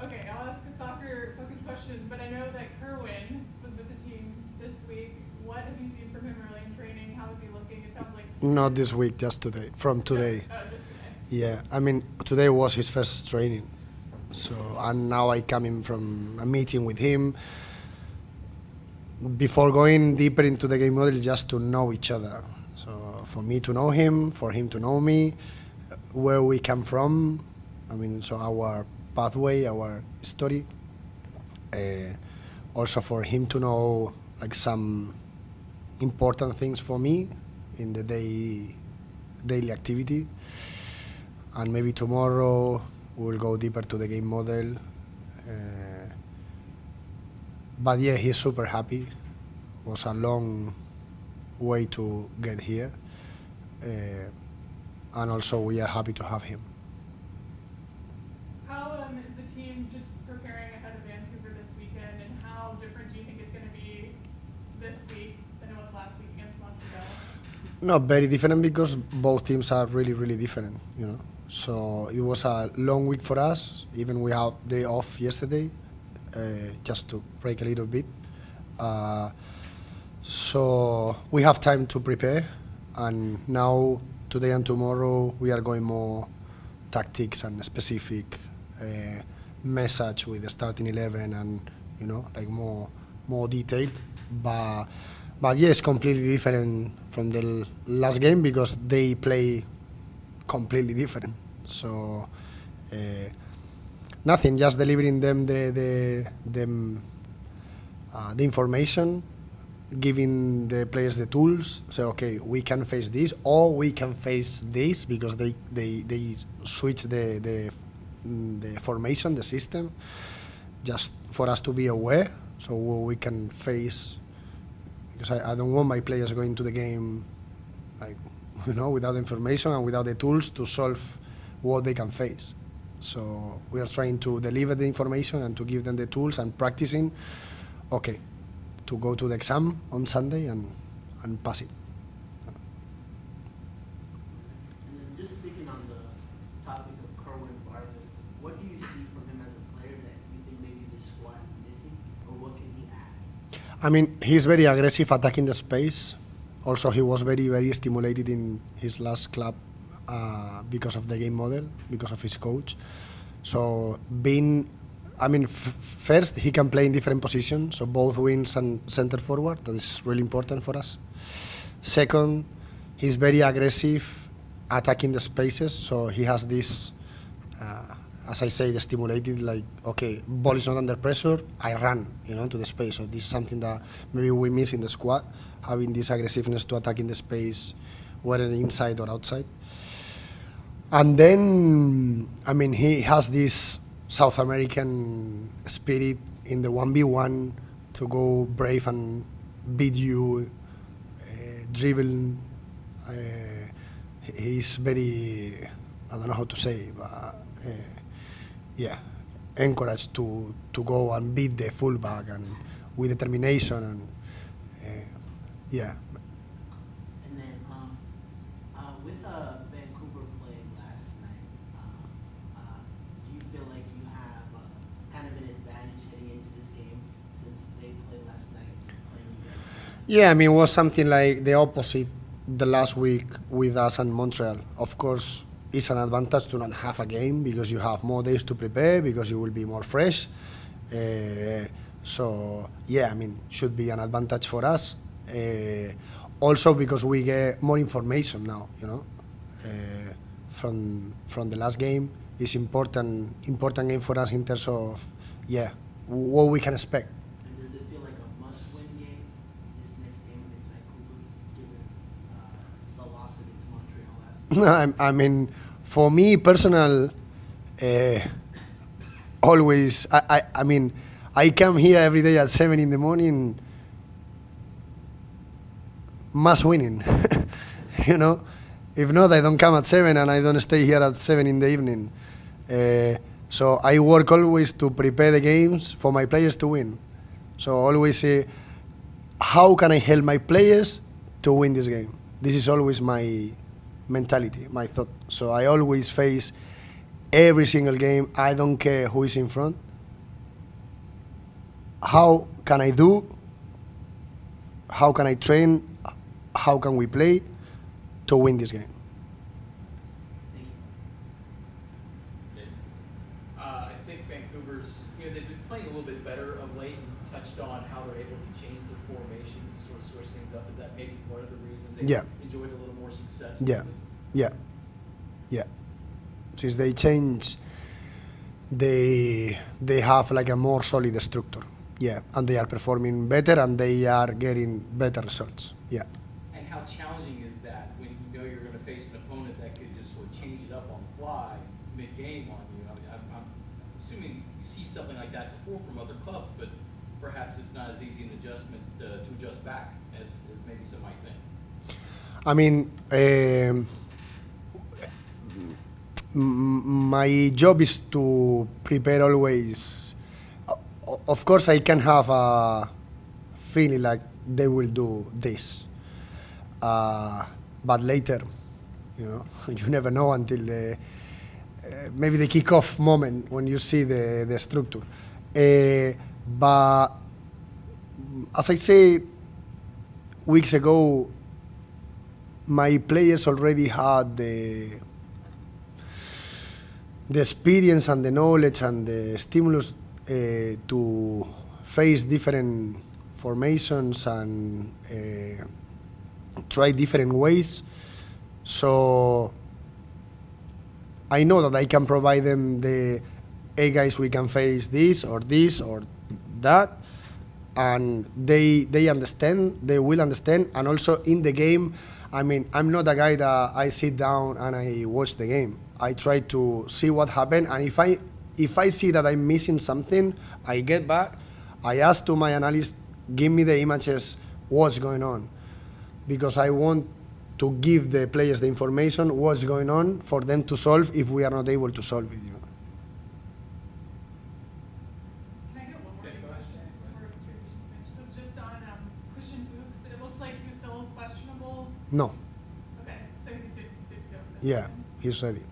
Okay, I'll ask a soccer-focused question, but I know that Kerwin was with the team this week. What have you seen from him early in training? How is he looking? It sounds like... Not this week, just today. From today. Just today. Yeah, I mean, today was his first training. So, and now I coming from a meeting with him. Before going deeper into the game model, just to know each other. So, for me to know him, for him to know me, where we come from. I mean, so our pathway, our history. Also for him to know like some important things for me in the daily activity. And maybe tomorrow we'll go deeper to the game model. But yeah, he's super happy. It was a long way to get here. And also we are happy to have him. How is the team just preparing ahead of Vancouver this weekend, and how different do you think it's going to be this week than it was last week against Montreal? No, very different because both teams are really, really different, you know. So it was a long week for us. Even we had day off yesterday, just to break a little bit. So we have time to prepare, and now today and tomorrow we are going more tactics and specific message with the starting 11 and like more detailed. But yes, completely different from the last game because they play completely different. So nothing, just delivering them the information, giving the players the tools. Say, okay, we can face this, or we can face this, because they switch the formation, the system, just for us to be aware, so we can face. Because I don't want my players going to the game like without information and without the tools to solve what they can face. So we are trying to deliver the information and to give them the tools and practicing. Okay, to go to the exam on Sunday and pass it. And then just sticking on the topic of Kerwin Vargas, what do you see from him as a player that you think maybe this squad is missing, or what can he add? I mean, he's very aggressive attacking the space. Also, he was very, very stimulated in his last club because of the game model, because of his coach. So first, he can play in different positions, so both wings and center forward. That is really important for us. Second, he's very aggressive attacking the spaces, so he has this, as I say, the stimulated, like, okay, ball is not under pressure, I run, to the space. So this is something that maybe we miss in the squad, having this aggressiveness to attack in the space, whether inside or outside. And then, he has this South American spirit in the 1v1 to go brave and beat you, dribble. He's very, I don't know how to say, but encouraged to go and beat the fullback and with determination and And then with Vancouver playing last night, do you feel like you have kind of an advantage heading into this game since they played last night playing you guys? Yeah, it was something like the opposite the last week with us and Montreal. Of course, it's an advantage to not have a game because you have more days to prepare, because you will be more fresh. So, should be an advantage for us. Also because we get more information now, from the last game. It's important game for us in terms of, what we can expect. And does it feel like a must-win game, this next game against Vancouver, given the loss against Montreal last week? For me, personal, always, I come here every day at 7 in the morning, must winning, If not, I don't come at 7 and I don't stay here at 7 in the evening. So I work always to prepare the games for my players to win. So always say, how can I help my players to win this game? This is always my mentality, my thought. So I always face every single game. I don't care who is in front. how can I do, how can I train, how can we play to win this game. Thank you. I think Vancouver's, they've been playing a little bit better of late and touched on how they're able to change their formations and sort of switch things up. Is that maybe one of the reasons they Yeah. enjoyed a little more success? Yeah, yeah, yeah. Since they change, they have like a more solid structure. Yeah, and they are performing better and they are getting better results. Yeah. And how challenging is that when you know you're going to face an opponent that could just sort of change it up on the fly mid-game on you? I mean, I'm assuming you see something like that before from other clubs, but perhaps it's not as easy an adjustment to adjust back as maybe some might think. I mean, my job is to prepare always. Of course, I can have a feeling like they will do this, but later, you never know until maybe the kickoff moment when you see the structure. But as I said weeks ago, my players already had the experience and the knowledge and the stimulus to face different formations and try different ways. So I know that I can provide them the, hey guys, we can face this or that, and they understand, they will understand. And also in the game, I mean, I'm not a guy that I sit down and I watch the game. I try to see what happened, and if I see that I'm missing something, I get back, I ask to my analyst, give me the images, what's going on, because I want to give the players the information, what's going on, for them to solve if we are not able to solve it. Can I get one more Yeah, big go ahead. question before we transition to Spanish? It was just on Christian Fuchs. It looked like he was still questionable. No, Okay, so he's good to go. for this yeah, season. he's ready.